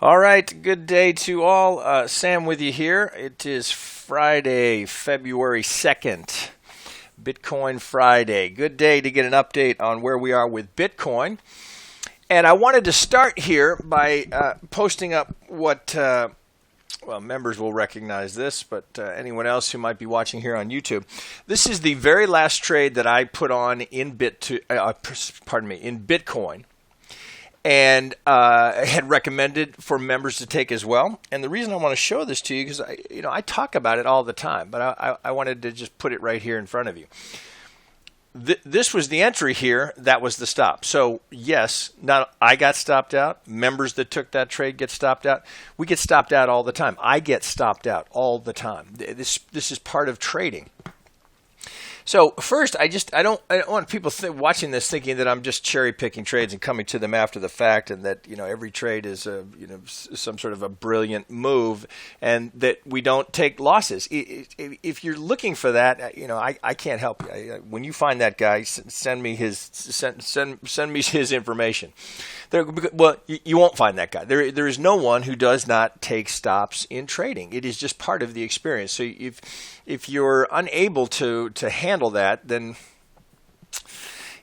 All right, good day to all. Sam with you here. It is Friday, February 2nd, Bitcoin Friday. Good day to get an update on where we are with Bitcoin. And I wanted to start here by posting up what, members will recognize this, but anyone else who might be watching here on YouTube. This is the very last trade that I put on in Bitcoin. And had recommended for members to take as well. And the reason I want to show this to you because I talk about it all the time, but I wanted to just put it right here in front of you. This was the entry here. That was the stop. So yes, not I got stopped out. Members that took that trade get stopped out. We get stopped out all the time. I get stopped out all the time. This is part of trading. So first, I don't want people watching this thinking that I'm just cherry picking trades and coming to them after the fact, and that every trade is some sort of a brilliant move, and that we don't take losses. If you're looking for that, I can't help you. When you find that guy, send me his information. You won't find that guy. There is no one who does not take stops in trading. It is just part of the experience. So if you're unable to handle that, then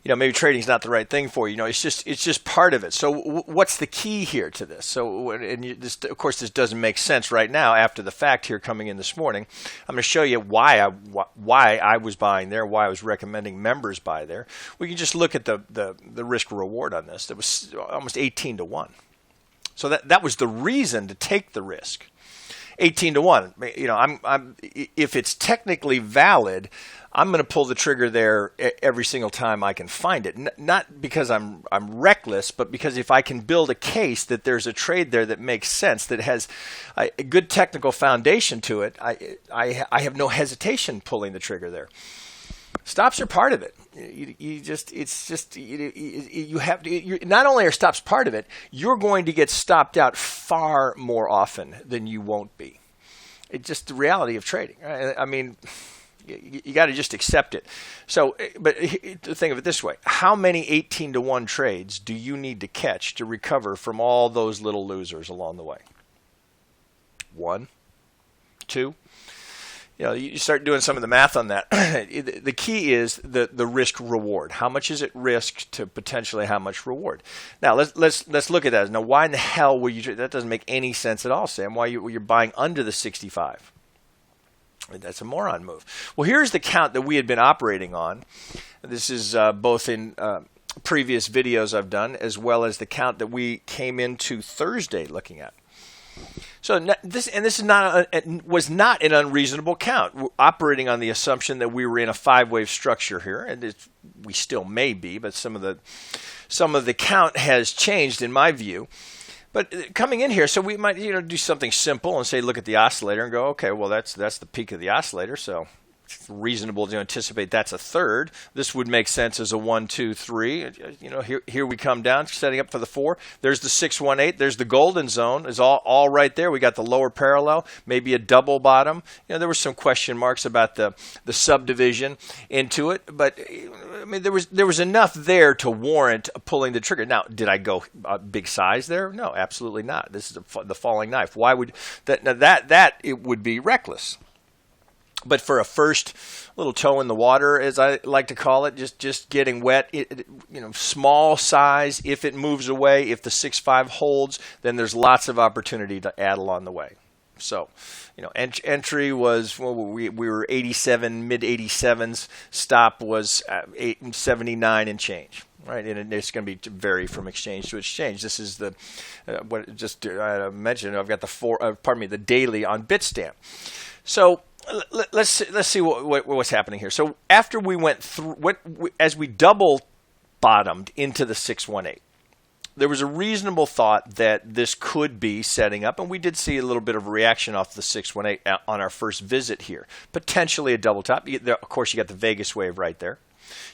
maybe trading's not the right thing for you. It's just part of it. So what's the key here to this? So of course this doesn't make sense right now after the fact here coming in this morning. I'm going to show you why I was buying there, why I was recommending members buy there. We can just look at the risk reward on this. That was almost 18 to 1. So that was the reason to take the risk. 18 to 1. If it's technically valid, I'm going to pull the trigger there every single time I can find it. Not because I'm reckless, but because if I can build a case that there's a trade there that makes sense, that has a good technical foundation to it, I have no hesitation pulling the trigger there. Stops are part of it. Not only are stops part of it, you're going to get stopped out far more often than you won't be. It's just the reality of trading. I mean, you got to just accept it. So, but think of it this way: how many 18 to 1 trades do you need to catch to recover from all those little losers along the way? 1, 2. You start doing some of the math on that. The key is the risk reward. How much is it risk to potentially how much reward? Now let's look at that. Now, why in the hell will you? That doesn't make any sense at all, Sam. Why you're buying under the 65? That's a moron move. Well, here's the count that we had been operating on. This is both in previous videos I've done, as well as the count that we came into Thursday looking at. So this was not an unreasonable count. We're operating on the assumption that we were in a 5-wave structure here, and we still may be, but some of the count has changed in my view. But coming in here, so we might do something simple and say look at the oscillator and go, okay, well that's the peak of the oscillator, so it's reasonable to anticipate that's a third. This would make sense as a 1, 2, 3. Here we come down, setting up for the 4. There's the 618. There's the golden zone. Is all right there. We got the lower parallel, maybe a double bottom. There were some question marks about the subdivision into it, but I mean there was enough there to warrant pulling the trigger. Now, did I go big size there? No, absolutely not. This is the falling knife. Why would that? Now that it would be reckless. But for a first little toe in the water, as I like to call it, just getting wet, small size. If it moves away, if the 6.5 holds, then there's lots of opportunity to add along the way. So, entry was we were 87, mid 87s. Stop was 79 and change. Right, and it's going to be vary from exchange to exchange. This is the I mentioned. I've got the daily on Bitstamp. So. Let's see what's happening here. So after we went through, as we double bottomed into the 618, there was a reasonable thought that this could be setting up, and we did see a little bit of a reaction off the 618 on our first visit here. Potentially a double top. Of course, you got the Vegas wave right there.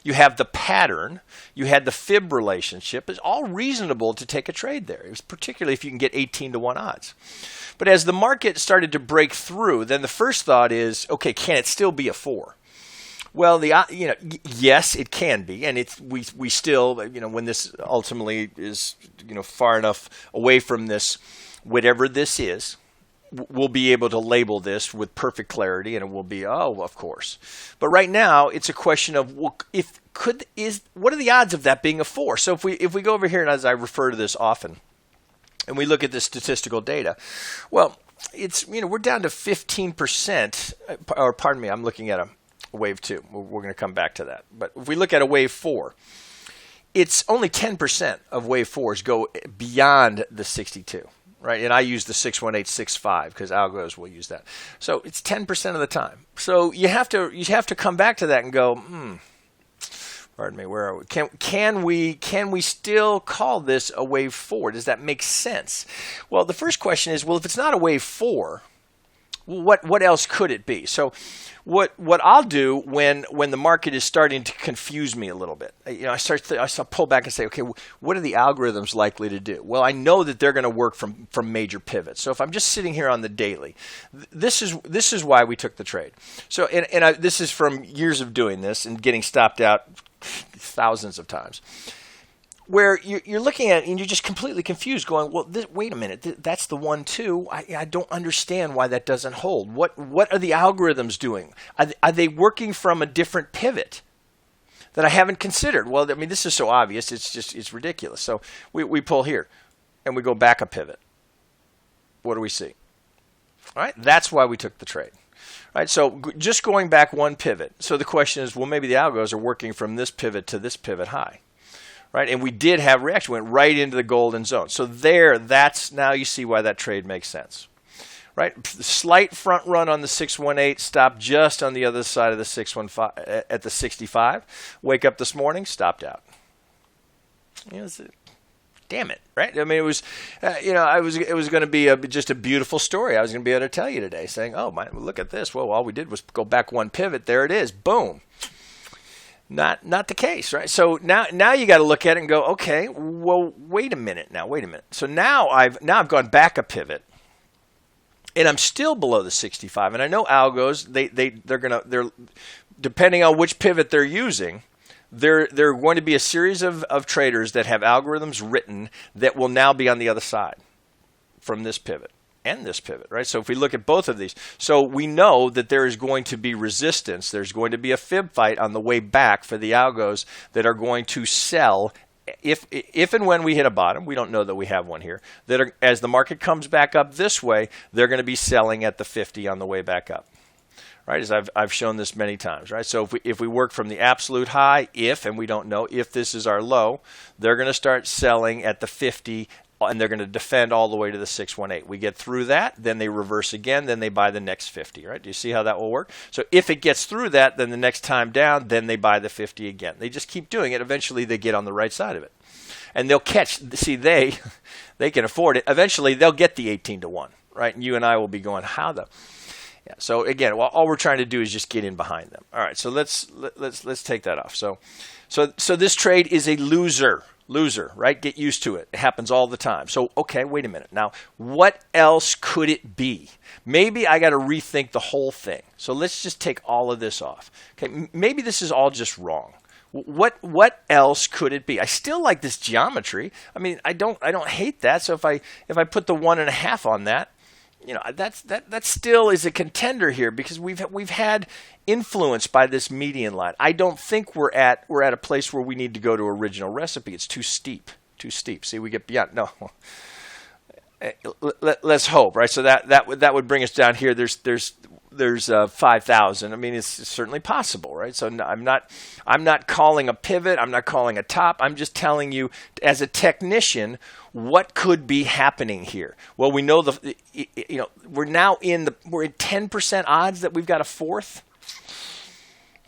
You have the pattern. You had the fib relationship. It's all reasonable to take a trade there. It was particularly if you can get 18 to 1 odds. But as the market started to break through, then the first thought is, okay, can it still be a 4? Well, yes, it can be, and we still, when this ultimately is, far enough away from this whatever this is, we'll be able to label this with perfect clarity, and it will be, oh, of course. But right now, it's a question of, well, what are the odds of that being a 4? So if we go over here, and as I refer to this often, and we look at the statistical data, well, it's, we're down to 15%, or pardon me, I'm looking at a wave 2. We're going to come back to that. But if we look at a wave 4, it's only 10% of wave 4s go beyond the 62. Right, and I use the 61865 because algos will use that. So it's 10% of the time. So you have to come back to that and go, pardon me, where are we? Can we still call this a wave 4? Does that make sense? Well, the first question is, well, if it's not a wave 4, what else could it be? So what I'll do when the market is starting to confuse me a little bit, I start to pull back and say, okay, what are the algorithms likely to do? Well, I know that they're going to work from major pivots. So if I'm just sitting here on the daily, this is why we took the trade. So this is from years of doing this and getting stopped out thousands of times, where you're looking at it and you're just completely confused, going, well, wait a minute, that's the 1-2. I don't understand why that doesn't hold. What are the algorithms doing? Are they working from a different pivot that I haven't considered? Well, I mean, this is so obvious, it's ridiculous. So we pull here and we go back a pivot. What do we see? All right, that's why we took the trade. All right, so just going back one pivot. So the question is, well, maybe the algos are working from this pivot to this pivot high. Right, and we did have reaction, went right into the golden zone. So now you see why that trade makes sense. Right, slight front run on the 618, stop just on the other side of the 615 at the 65. Wake up this morning, stopped out. Damn it, right? I mean, it was, it was going to be just a beautiful story. I was going to be able to tell you today, saying, oh, look at this. Well, all we did was go back one pivot. There it is. Boom. Not the case, right? So now you got to look at it and go, okay, well, wait a minute. So now I've gone back a pivot, and I'm still below the 65. And I know algos, they're depending on which pivot they're using, they're going to be a series of traders that have algorithms written that will now be on the other side from this pivot and this pivot, right? So if we look at both of these, so we know that there is going to be resistance. There's going to be a fib fight on the way back for the algos that are going to sell if and when we hit a bottom. We don't know that we have one here. As the market comes back up this way, they're going to be selling at the 50 on the way back up. Right, as I've shown this many times, right? So if we work from the absolute high, and we don't know if this is our low, they're going to start selling at the 50, and they're going to defend all the way to the 618. We get through that, then they reverse again, then they buy the next 50, right? Do you see how that will work? So if it gets through that, then the next time down, then they buy the 50 again. They just keep doing it. Eventually, they get on the right side of it. And they'll catch, see, they can afford it. Eventually, they'll get the 18-1, right? And you and I will be going, how the... Yeah. So again, all we're trying to do is just get in behind them. All right. So let's take that off. So this trade is a loser, right? Get used to it. It happens all the time. So okay, wait a minute. Now, what else could it be? Maybe I got to rethink the whole thing. So let's just take all of this off. Okay. Maybe this is all just wrong. What else could it be? I still like this geometry. I mean, I don't hate that. So if I put the 1.5 on that. That still is a contender here because we've had influence by this median line. I don't think we're at a place where we need to go to original recipe. It's too steep. See, we get beyond. No, let's hope, right? So that would bring us down here. There's 5,000. I mean, it's certainly possible, right? So I'm not calling a pivot. I'm not calling a top. I'm just telling you, as a technician, what could be happening here. Well, we know we're now we're at 10% odds that we've got a fourth.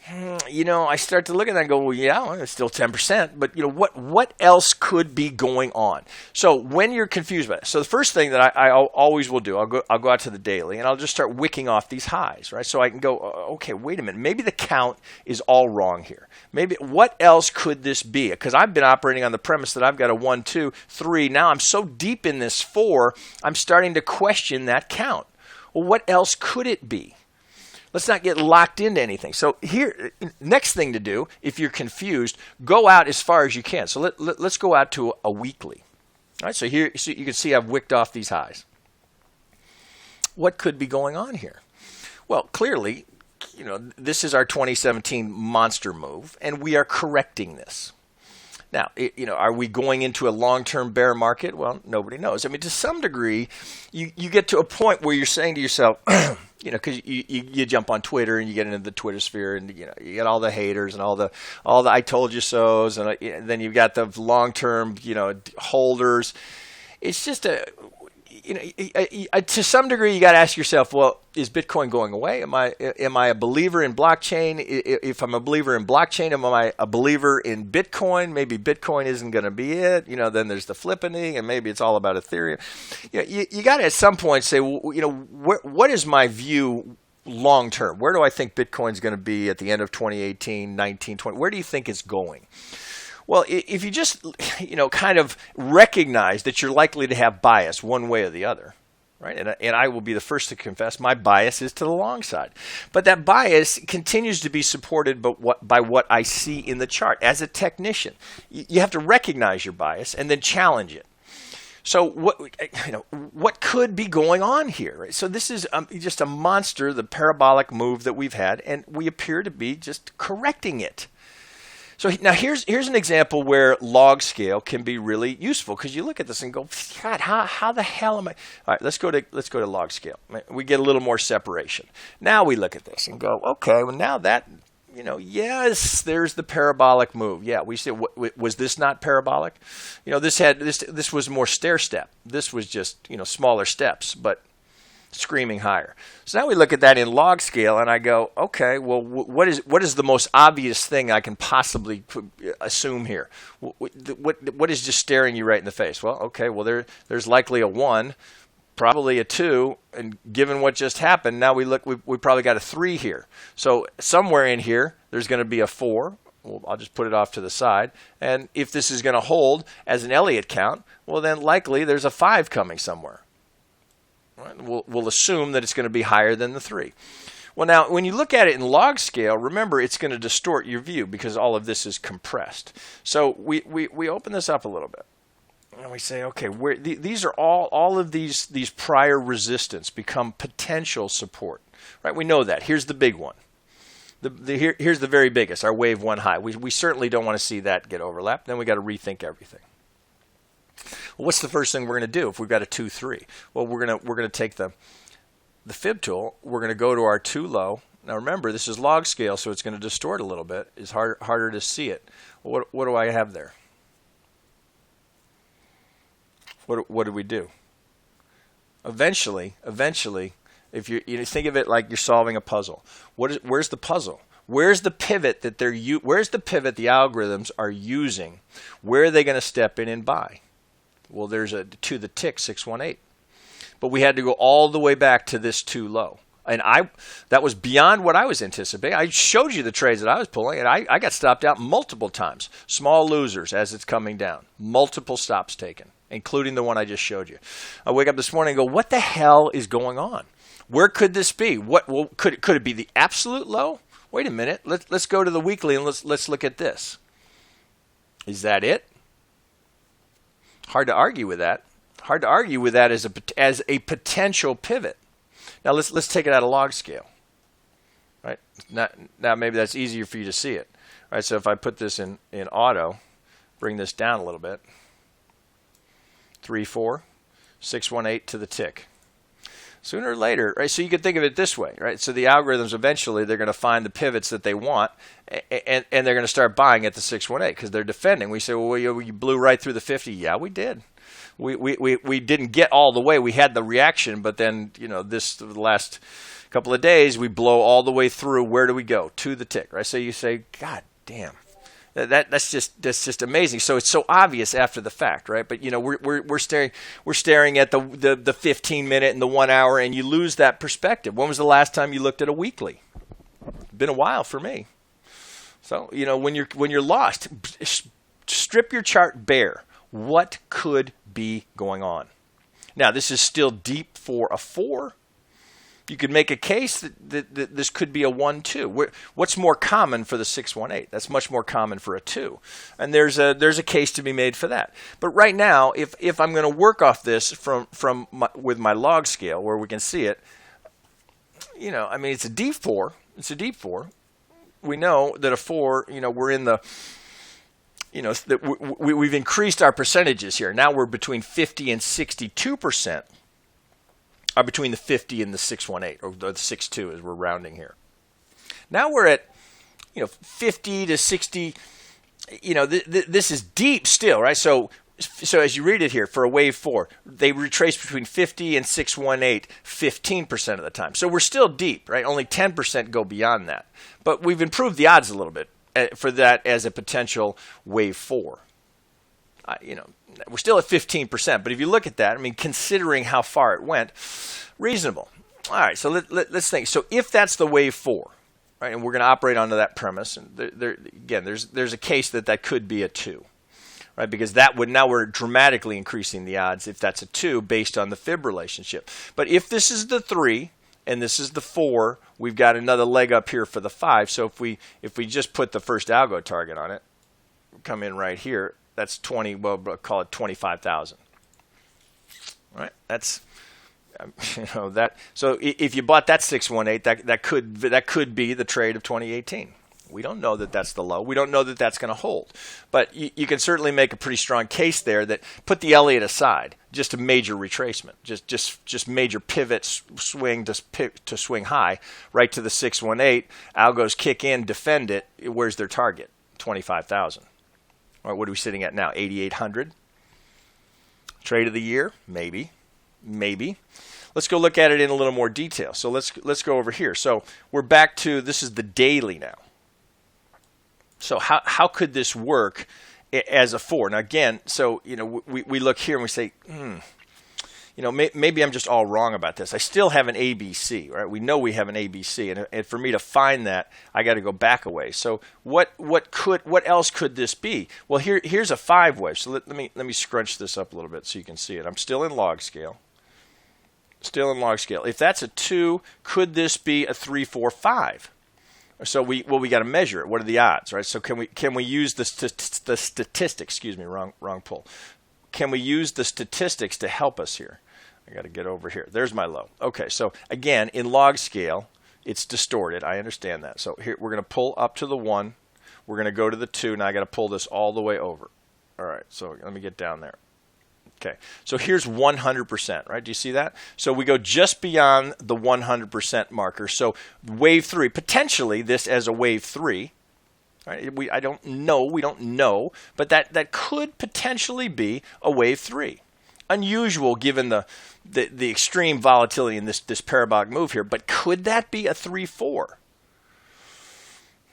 I start to look at that and go, well, yeah, it's still 10%, but what else could be going on? So when you're confused by it, so the first thing that I always will do, I'll go out to the daily and I'll just start wicking off these highs, right? So I can go, okay, wait a minute, maybe the count is all wrong here. Maybe what else could this be? Because I've been operating on the premise that I've got a 1, 2, 3. Now I'm so deep in this 4, I'm starting to question that count. Well, what else could it be? Let's not get locked into anything. So here, next thing to do, if you're confused, go out as far as you can. So let's go out to a weekly. All right, so here so you can see I've wicked off these highs. What could be going on here? Well, clearly, this is our 2017 monster move, and we are correcting this. Now, are we going into a long-term bear market? Well, nobody knows. I mean, to some degree, you get to a point where you're saying to yourself, because you jump on Twitter and you get into the Twitter sphere, and you get all the haters and all the I told you so's, and then you've got the long-term holders. It's just to some degree, you got to ask yourself, well, is Bitcoin going away? Am I a believer in blockchain? If I'm a believer in blockchain, am I a believer in Bitcoin? Maybe Bitcoin isn't going to be it. Then there's the flipping, and maybe it's all about Ethereum. You got to at some point say, what is my view long term? Where do I think Bitcoin's going to be at the end of 2018, 19, 20? Where do you think it's going? Well, if you just, kind of recognize that you're likely to have bias one way or the other, right? And I will be the first to confess my bias is to the long side. But that bias continues to be supported by what I see in the chart. As a technician, you have to recognize your bias and then challenge it. So what could be going on here? Right? So this is just a monster, the parabolic move that we've had, and we appear to be just correcting it. So now here's an example where log scale can be really useful, because you look at this and go, God, how the hell am I? All right, let's go to log scale. We get a little more separation. Now we look at this and go, okay, well now that yes, there's the parabolic move. Yeah, we said, was this not parabolic? This was more stair step. This was just smaller steps, but screaming higher. So now we look at that in log scale, and I go, okay, well, what is the most obvious thing I can possibly assume here? What is just staring you right in the face? Well, okay, well there's likely a 1, probably a 2, and given what just happened, now we probably got a 3 here. So somewhere in here, there's going to be a 4. Well, I'll just put it off to the side. And if this is going to hold as an Elliott count, well, then likely there's a 5 coming somewhere. Right? We'll assume that it's going to be higher than the 3. Well, now, when you look at it in log scale, remember it's going to distort your view because all of this is compressed. So we open this up a little bit, and we say, okay, these are all of these prior resistance become potential support. Right? We know that. Here's the big one. Here's the very biggest, our wave 1 high. We certainly don't want to see that get overlapped. Then we got to rethink everything. Well, what's the first thing we're going to do if we've got a 2-3? Well, we're going to take the fib tool. We're going to go to our 2 low. Now remember, this is log scale, so it's going to distort a little bit. It's harder to see it. Well, what do I have there? What do we do? Eventually, if you think of it like you're solving a puzzle, where's the puzzle? Where's the pivot that where's the pivot the algorithms are using? Where are they going to step in and buy? Well, there's to the tick 618. But we had to go all the way back to this 2 low. And that was beyond what I was anticipating. I showed you the trades that I was pulling, and I got stopped out multiple times. Small losers as it's coming down. Multiple stops taken, including the one I just showed you. I wake up this morning and go, what the hell is going on? Where could this be? Could it be the absolute low? Wait a minute. Let's go to the weekly and let's look at this. Is that it? Hard to argue with that. Hard to argue with that as a potential pivot. Now let's take it out of log scale. Right? Now maybe that's easier for you to see it. All right, so if I put this in auto, bring this down a little bit. 3-4, 618 to the tick. Sooner or later, right? So you could think of it this way, right? So the algorithms eventually they're going to find the pivots that they want, and they're going to start buying at the 618 because they're defending. We say, well, you blew right through the 50. Yeah, we did. We didn't get all the way. We had the reaction, but then the last couple of days we blow all the way through. Where do we go? To the tick, right? So you say, God damn. That's just amazing. So it's so obvious after the fact, right? But we're staring at the 15-minute and the 1 hour, and you lose that perspective. When was the last time you looked at a weekly? It's been a while for me. So when you're lost, strip your chart bare. What could be going on? Now this is still deep for a 4, You could make a case that this could be a 1-2. What's more common for the 618? That's much more common for a 2. And there's a case to be made for that. But right now, if I'm going to work off this with my log scale where we can see it, I mean, it's a deep 4. It's a deep 4. We know that a 4, we're in the, that we've increased our percentages here. Now we're between 50 and 62%. Are between the 50 and the 618, or the 62 as we're rounding here. Now we're at, 50 to 60. This is deep still, right? So as you read it here, for a wave 4, they retrace between 50 and 618 15% of the time. So we're still deep, right? Only 10% go beyond that. But we've improved the odds a little bit for that as a potential wave 4. We're still at 15%, but if you look at that, I mean, considering how far it went, reasonable. All right, so let's think. So if that's the wave 4, right, and we're going to operate under that premise, and again, there's a case that could be a 2, right, because now we're dramatically increasing the odds if that's a 2 based on the fib relationship. But if this is the 3 and this is the 4, we've got another leg up here for the 5. So if we just put the first algo target on it, come in right here. That's 20. Well, call it 25,000. Right? That's that. So if you bought that 618, that could be the trade of 2018. We don't know that that's the low. We don't know that that's going to hold. But you can certainly make a pretty strong case there that put the Elliott aside, just a major retracement, just major pivots, swing to swing high, right to the 618. Algos kick in, defend it. Where's their target? 25,000. All right, what are we sitting at now? 8,800. Trade of the year? Maybe. Let's go look at it in a little more detail. So let's go over here. So we're back to, this is the daily now. So how could this work as a 4? Now again, so we look here and we say, maybe I'm just all wrong about this. I still have an ABC, right? We know we have an ABC, and for me to find that, I got to go back a way. So what else could this be? Well, here's a 5 wave. So let me scrunch this up a little bit so you can see it. I'm still in log scale. If that's a 2, could this be a 3, 4, 5? So we got to measure it. What are the odds, right? So can we use the statistics? Excuse me, wrong pull. Can we use the statistics to help us here? I got to get over here. There's my low. Okay, so again, in log scale, it's distorted. I understand that. So here we're going to pull up to the 1. We're going to go to the 2. Now I got to pull this all the way over. All right, so let me get down there. Okay, so here's 100%, right? Do you see that? So we go just beyond the 100% marker. So wave 3, potentially this as a wave 3. Right? We don't know, but that could potentially be a wave 3. Unusual given the extreme volatility in this parabolic move here, but could that be a 3-4?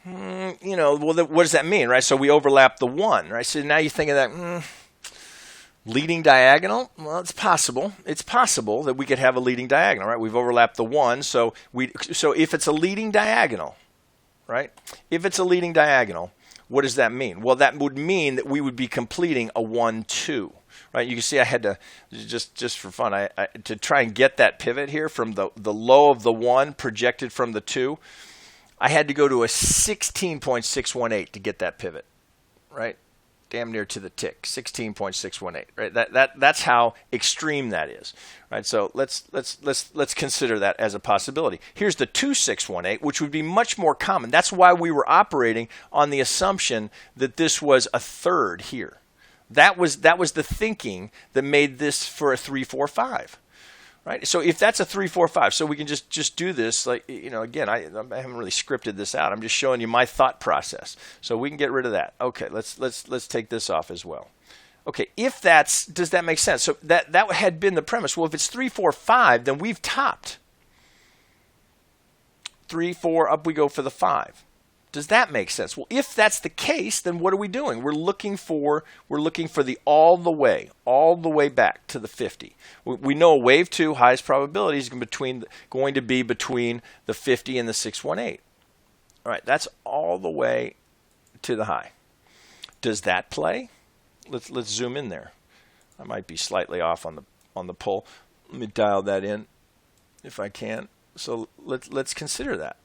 Well, what does that mean, right? So we overlap the 1, right? So now you think of that leading diagonal. Well, it's possible. It's possible that we could have a leading diagonal, right? We've overlapped the 1, so if it's a leading diagonal. Right? If it's a leading diagonal, what does that mean? Well, that would mean that we would be completing a 1-2. Right? You can see I had to, just for fun, I to try and get that pivot here from the low of the 1 projected from the 2, I had to go to a 16.618 to get that pivot. Right? Damn near to the tick, 16.618. Right? That's how extreme that is. Right? So let's consider that as a possibility. Here's the 2.618, which would be much more common. That's why we were operating on the assumption that this was a third here. That was the thinking that made this for a 3-4-5. Right? So if that's a 3-4-5, so we can just do this, like, again, I haven't really scripted this out. I'm just showing you my thought process. So we can get rid of that. Okay, let's take this off as well. Okay, does that make sense? So that had been the premise. Well, if it's 3-4-5, then we've topped. 3, 4, up we go for the 5. Does that make sense? Well, if that's the case, then what are we doing? We're looking for the all the way back to the 50. We know a wave 2 highest probability is going to be between the 50 and the 618. All right, that's all the way to the high. Does that play? Let's zoom in there. I might be slightly off on the pull. Let me dial that in if I can. So let's consider that.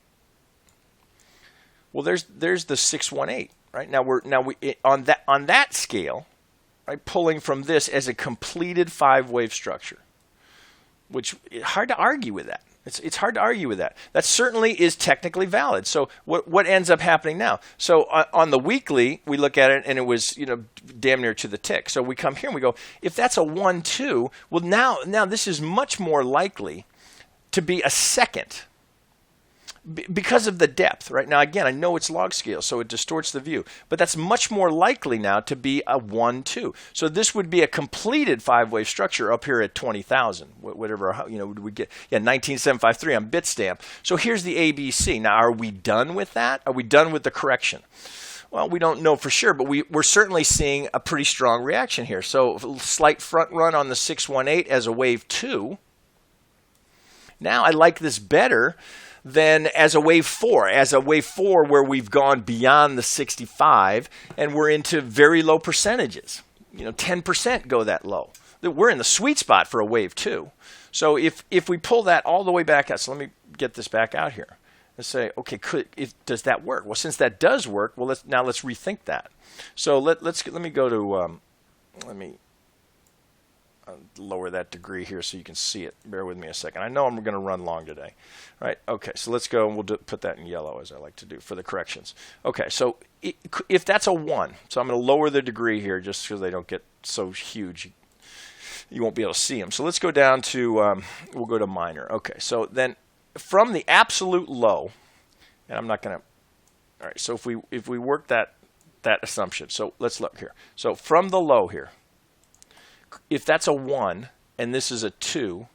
Well, there's the 618, right? Now we on that scale, right, pulling from this as a completed 5-wave structure, which hard to argue with that. It's hard to argue with that. That certainly is technically valid. So what ends up happening now? So on the weekly, we look at it and it was damn near to the tick. So we come here and we go, if that's a 1-2, well now this is much more likely to be a second because of the depth. Right now, again, I know it's log scale, so it distorts the view, but that's much more likely now to be a 1-2. So this would be a completed 5-wave structure up here at 20,000, whatever we get. Yeah, 19753 on Bitstamp. So here's the ABC. Now, are we done with that? Are we done with the correction? Well, we don't know for sure, but we're certainly seeing a pretty strong reaction here. So slight front run on the 618 as a wave 2. Now I like this better than as a wave 4. As a wave 4 where we've gone beyond the 65 and we're into very low percentages. 10% go that low. We're in the sweet spot for a wave 2. So if we pull that all the way back out, so let me get this back out here and say, okay, does that work? Well, since that does work, well, let's rethink that. So let me go to let me lower that degree here so you can see it. Bear with me a second. I know I'm going to run long today. Right? Okay, so let's go and we'll put that in yellow as I like to do for the corrections. Okay, so if that's a 1, so I'm going to lower the degree here just so they don't get so huge. You won't be able to see them. So let's go down to, we'll go to minor. Okay, so then from the absolute low, and I'm not going to, all right, so if we work that assumption, so let's look here. So from the low here, if that's a 1 and this is a 2,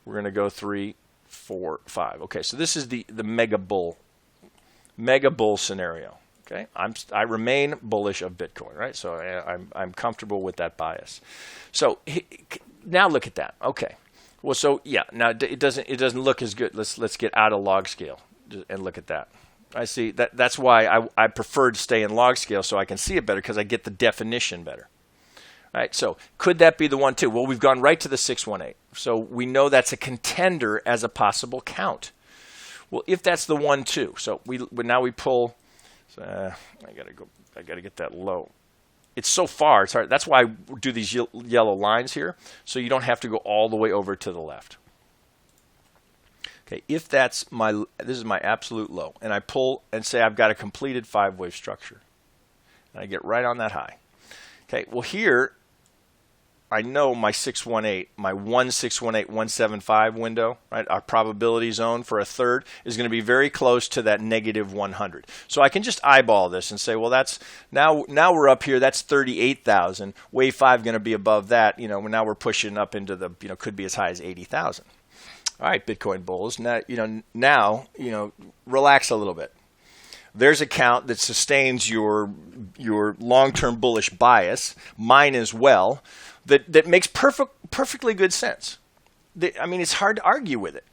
we're going to go 3, 4, 5. Okay, so this is the mega bull scenario. Okay, I remain bullish of Bitcoin, right? So I'm comfortable with that bias. So now look at that. Okay, well, so yeah, now it doesn't look as good. Let's get out of log scale and look at that. I see that's why I prefer to stay in log scale so I can see it better because I get the definition better. Right, so could that be the 1-2? Well, we've gone right to the 618. So we know that's a contender as a possible count. Well, if that's the 1-2, so now we pull. I gotta get that low. It's so far. It's hard. That's why I do these yellow lines here, so you don't have to go all the way over to the left. Okay, if this is my absolute low, and I pull and say I've got a completed 5-wave structure, and I get right on that high. Okay, well here. I know my 618, my 1618, 175 window, right? Our probability zone for a third is going to be very close to that negative 100. So I can just eyeball this and say, well, that's now we're up here. That's 38,000. Wave 5 going to be above that. Now we're pushing up into the could be as high as 80,000. All right, Bitcoin bulls. Now relax a little bit. There's a count that sustains your long-term bullish bias. Mine as well. That makes perfectly good sense. It's hard to argue with it.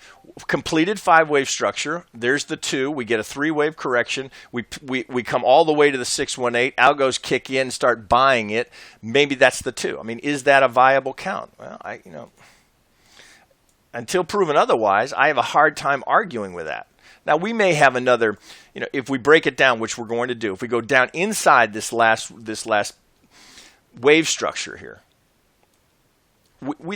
Completed 5-wave structure. There's the 2. We get a 3-wave correction. We come all the way to the 618. Algos kick in and start buying it. Maybe that's the 2. Is that a viable count? Well, until proven otherwise, I have a hard time arguing with that. Now, we may have another, if we break it down, which we're going to do, if we go down inside this last wave structure here,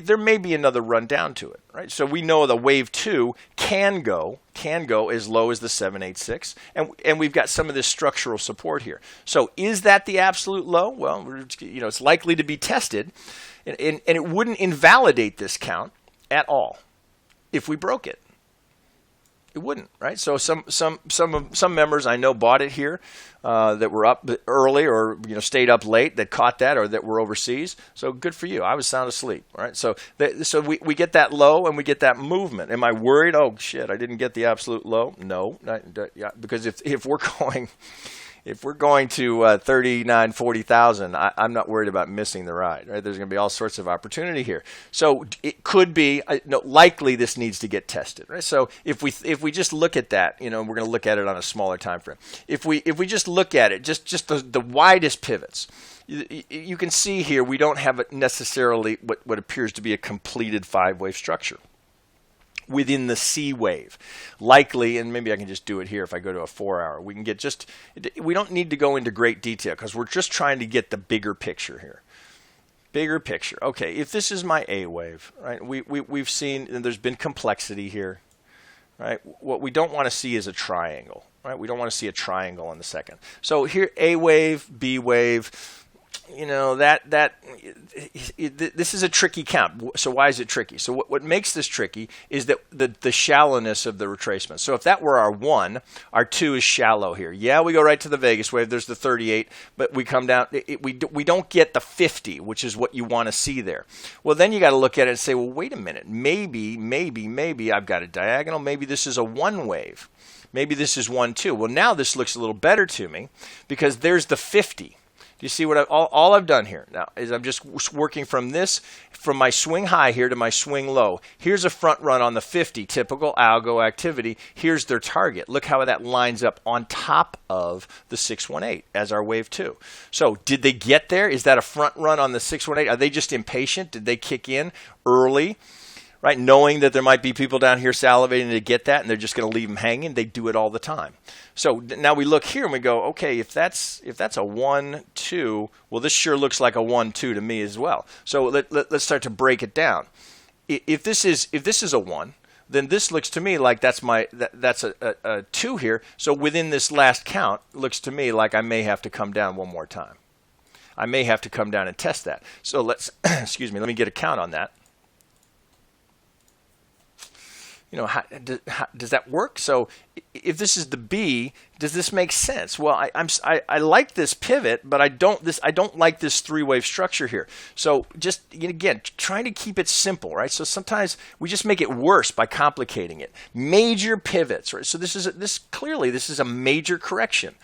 there may be another run down to it, right? So we know the wave 2 can go as low as the 786, and we've got some of this structural support here. So is that the absolute low? Well, it's likely to be tested, and it wouldn't invalidate this count at all if we broke it. It wouldn't, right? So some members I know bought it here that were up early or stayed up late that caught that or that were overseas. So good for you. I was sound asleep, right? So we get that low and we get that movement. Am I worried? Oh shit, I didn't get the absolute low. No, because if we're going. If we're going to 39, 40,000, I'm not worried about missing the ride. Right? There's going to be all sorts of opportunity here. So it could be likely this needs to get tested. Right? So if we just look at that, we're going to look at it on a smaller time frame. If we just look at it, just the widest pivots, you can see here we don't have necessarily what appears to be a completed 5-wave structure. within the C wave. Likely, and maybe I can just do it here if I go to a 4-hour. We can get just, we don't need to go into great detail because we're just trying to get the bigger picture here. Bigger picture. Okay, if this is my A wave, right? We've seen, and there's been complexity here, right? What we don't want to see is a triangle, right? We don't want to see a triangle on the second. So here, A wave, B wave. You know, this is a tricky count. So why is it tricky? So what makes this tricky is that the shallowness of the retracement. So if that were our 1, our 2 is shallow here. Yeah, we go right to the Vegas wave. There's the 38, but we come down. We don't get the 50, which is what you want to see there. Well, then you got to look at it and say, well, wait a minute. Maybe I've got a diagonal. Maybe this is a 1 wave. Maybe this is 1, 2. Well, now this looks a little better to me because there's the 50. Do you see what all I've done here now is I'm just working from my swing high here to my swing low. Here's a front run on the 50, typical algo activity. Here's their target. Look how that lines up on top of the 618 as our wave 2. So did they get there? Is that a front run on the 618? Are they just impatient? Did they kick in early? Right, knowing that there might be people down here salivating to get that, and they're just going to leave them hanging. They do it all the time. So now we look here and we go, okay, if that's a 1, 2, well, this sure looks like a 1, 2 to me as well. So let's start to break it down. If this is a 1, then this looks to me like that's a 2 here. So within this last count, it looks to me like I may have to come down one more time. I may have to come down and test that. So let's excuse me. Let me get a count on that. You know, how does that work? So if this is the B, does this make sense? Well, I like this pivot, but I don't like this 3-wave structure here. So just again, trying to keep it simple, right? So sometimes we just make it worse by complicating it. Major pivots, right? So this is a major correction.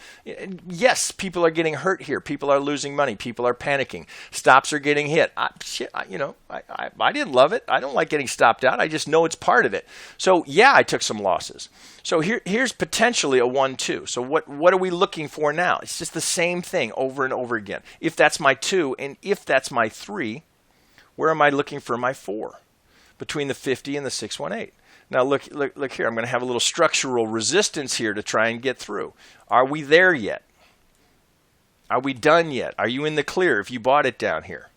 Yes, people are getting hurt here. People are losing money. People are panicking. Stops are getting hit. I didn't love it. I don't like getting stopped out. I just know it's part of it. So yeah, I took some losses. So here's potentially a 1, 2. So what are we looking for now? It's just the same thing over and over again. If that's my 2 and if that's my 3, where am I looking for my 4? Between the 50 and the 618. Now look here. I'm going to have a little structural resistance here to try and get through. Are we there yet? Are we done yet? Are you in the clear if you bought it down here?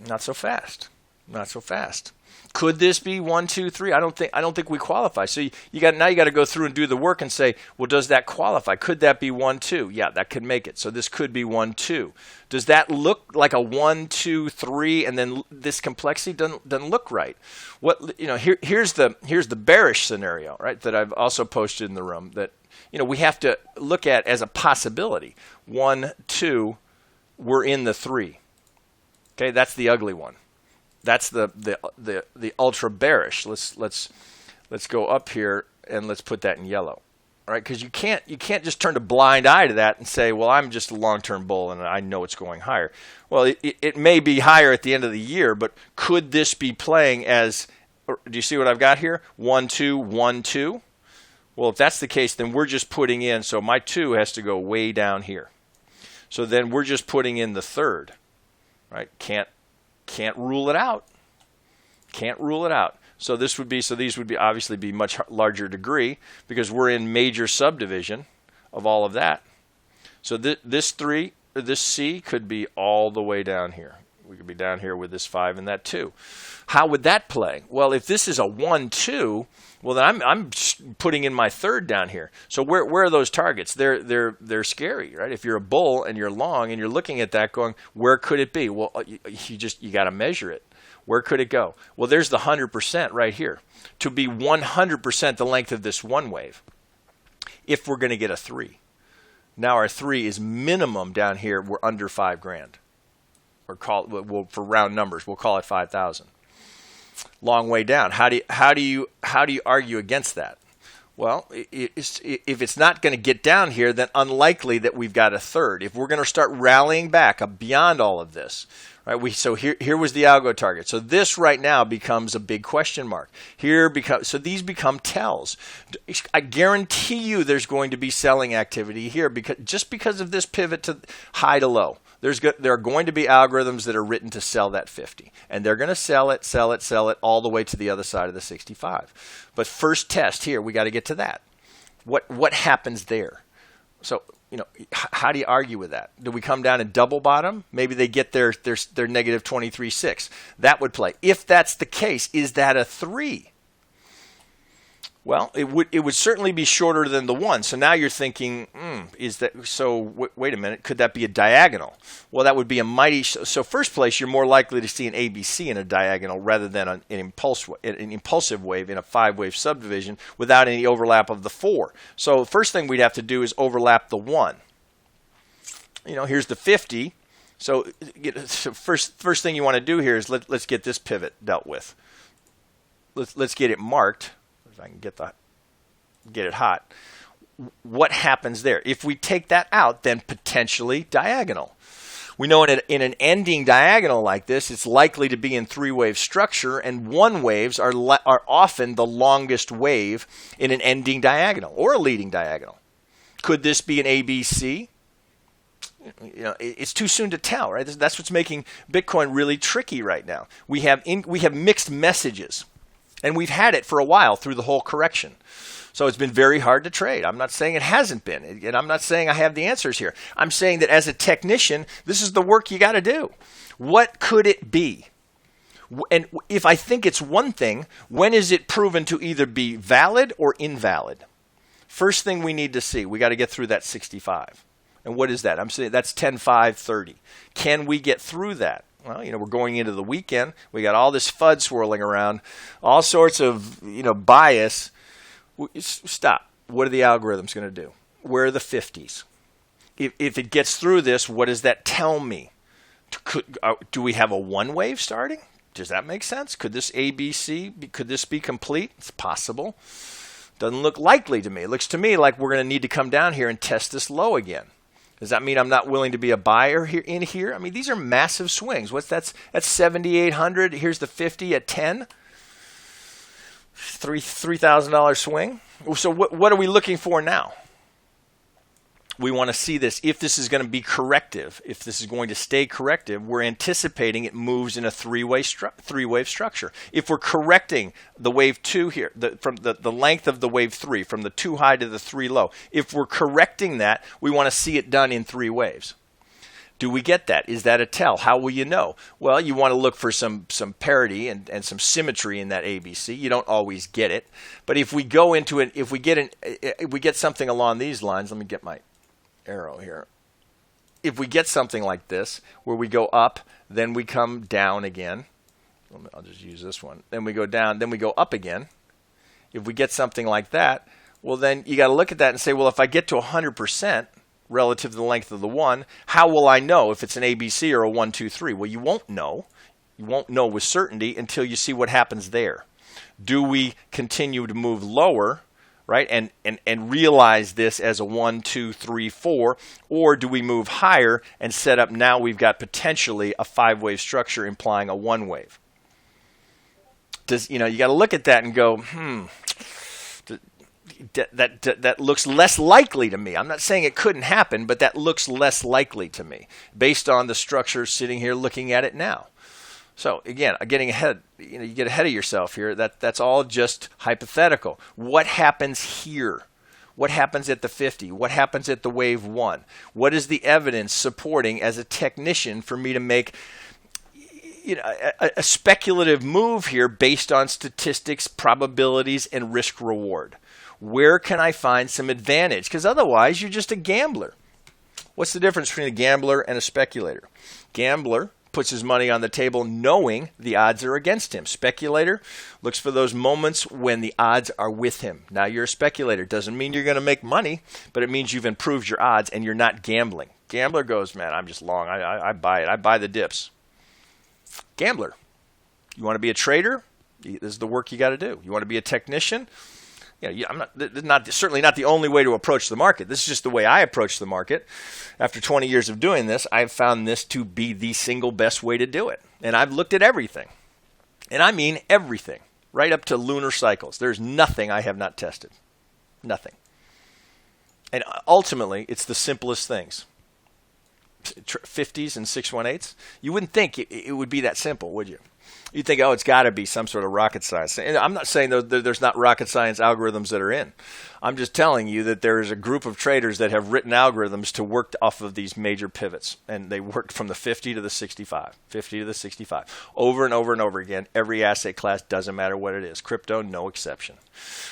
Not so fast. Not so fast. Could this be 1, 2, 3? I don't think we qualify. So you got to go through and do the work and say, well, does that qualify? Could that be 1, 2? Yeah, that could make it. So this could be 1, 2. Does that look like a 1, 2, 3? And then this complexity doesn't look right. Here's the bearish scenario, right? That I've also posted in the room that we have to look at as a possibility. 1, 2, we're in the 3. Okay, that's the ugly one. That's the ultra bearish. Let's go up here and let's put that in yellow, all right? Because you can't just turn a blind eye to that and say, well, I'm just a long-term bull and I know it's going higher. Well, it may be higher at the end of the year, but could this be playing as? Do you see what I've got here? 1, 2, 1, 2. Well, if that's the case, then we're just putting in. So my 2 has to go way down here. So then we're just putting in the 3rd, right? Can't rule it out. Can't rule it out. So these would be obviously be much larger degree because we're in major subdivision of all of that. So this C could be all the way down here. We could be down here with this 5 and that 2. How would that play? Well, if this is a 1, 2, well then I'm putting in my 3rd down here. So where are those targets? They're scary, right? If you're a bull and you're long and you're looking at that going, where could it be? Well, you got to measure it. Where could it go? Well, there's the 100% right here. To be 100% the length of this 1 wave, if we're going to get a 3. Now our 3 is minimum down here. We're under $5,000. Or for round numbers, we'll call it 5,000. Long way down. How do you argue against that? Well, if it's not going to get down here, then unlikely that we've got a 3rd. If we're going to start rallying back beyond all of this, right? So here was the algo target. So this right now becomes a big question mark. So these become tells. I guarantee you there's going to be selling activity here because of this pivot to high to low. There are going to be algorithms that are written to sell that 50, and they're going to sell it all the way to the other side of the 65. But first test here, we got to get to that. What happens there? So, how do you argue with that? Do we come down and double bottom? Maybe they get their negative 23.6. That would play. If that's the case, is that a 3? Well, it would certainly be shorter than the 1. So now you're thinking, wait a minute, could that be a diagonal? Well, that would be a mighty. So first place, you're more likely to see an ABC in a diagonal rather than an impulsive wave in a 5-wave subdivision without any overlap of the 4. So the first thing we'd have to do is overlap the 1. Here's the 50. So first thing you want to do here is let's get this pivot dealt with. Let's get it marked. If I can get it hot. What happens there? If we take that out, then potentially diagonal. We know in an ending diagonal like this, it's likely to be in 3-wave structure, and 1 waves are often the longest wave in an ending diagonal or a leading diagonal. Could this be an ABC? It's too soon to tell, right? That's what's making Bitcoin really tricky right now. We have mixed messages. And we've had it for a while through the whole correction. So it's been very hard to trade. I'm not saying it hasn't been. And I'm not saying I have the answers here. I'm saying that as a technician, this is the work you got to do. What could it be? And if I think it's one thing, when is it proven to either be valid or invalid? First thing we need to see, we got to get through that 65. And what is that? I'm saying that's 10.530. Can we get through that? Well, we're going into the weekend. We got all this FUD swirling around, all sorts of, bias. Stop. What are the algorithms going to do? Where are the 50s? If it gets through this, what does that tell me? Do we have a 1-wave starting? Does that make sense? Could this ABC, could this be complete? It's possible. Doesn't look likely to me. It looks to me like we're going to need to come down here and test this low again. Does that mean I'm not willing to be a buyer here? I mean, these are massive swings. That's 7,800. Here's the 50 at 10. $3,000 swing. So what are we looking for now? We want to see this. If this is going to be corrective, if this is going to stay corrective, we're anticipating it moves in a three-wave structure. If we're correcting the wave 2 here, from the length of the wave 3, from the 2 high to the 3 low, if we're correcting that, we want to see it done in 3 waves. Do we get that? Is that a tell? How will you know? Well, you want to look for some parity and some symmetry in that ABC. You don't always get it, but if we go into it, if we get something along these lines, let me get my arrow here. If we get something like this, where we go up, then we come down again. I'll just use this one. Then we go down, then we go up again. If we get something like that, well, then you got to look at that and say, well, if I get to 100% relative to the length of the 1, how will I know if it's an ABC or a 1, 2, 3? Well, you won't know. You won't know with certainty until you see what happens there. Do we continue to move lower? Right, and realize this as a 1, 2, 3, 4, or do we move higher and set up now we've got potentially a 5-wave structure implying a 1-wave? You got to look at that and go, that looks less likely to me. I'm not saying it couldn't happen, but that looks less likely to me based on the structure sitting here looking at it now. So again, getting ahead, you get ahead of yourself here. That's all just hypothetical. What happens here? What happens at the 50? What happens at the wave 1? What is the evidence supporting as a technician for me to make a speculative move here based on statistics, probabilities, and risk reward? Where can I find some advantage? Because otherwise, you're just a gambler. What's the difference between a gambler and a speculator? Gambler puts his money on the table knowing the odds are against him. Speculator looks for those moments when the odds are with him. Now you're a speculator. Doesn't mean you're going to make money, but it means you've improved your odds and you're not gambling. Gambler goes, man, I'm just long. I buy it. I buy the dips. Gambler. You want to be a trader? This is the work you got to do. You want to be a technician? I'm certainly not the only way to approach the market. This is just the way I approach the market. After 20 years of doing this, I've found this to be the single best way to do it. And I've looked at everything. And I mean everything, right up to lunar cycles. There's nothing I have not tested. Nothing. And ultimately, it's the simplest things. 50s and 618s? You wouldn't think it would be that simple, would you? You'd think, oh, it's got to be some sort of rocket science. And I'm not saying there's not rocket science algorithms that are in. I'm just telling you that there is a group of traders that have written algorithms to work off of these major pivots. And they worked from the 50 to the 65, 50 to the 65, over and over and over again. Every asset class, doesn't matter what it is. Crypto, no exception.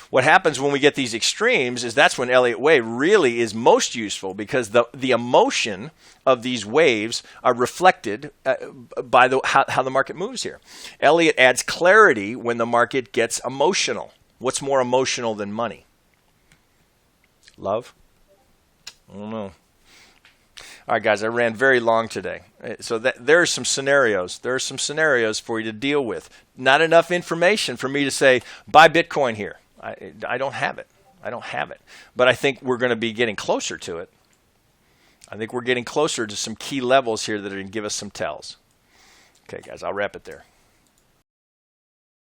What happens when we get these extremes is that's when Elliott Wave really is most useful, because the emotion of these waves are reflected by how the market moves here. Elliott adds clarity when the market gets emotional. What's more emotional than money? Love? I don't know. All right, guys, I ran very long today. So there are some scenarios. There are some scenarios for you to deal with. Not enough information for me to say, buy Bitcoin here. I don't have it. I don't have it. But I think we're going to be getting closer to it. I think we're getting closer to some key levels here that are going to give us some tells. Okay, guys, I'll wrap it there.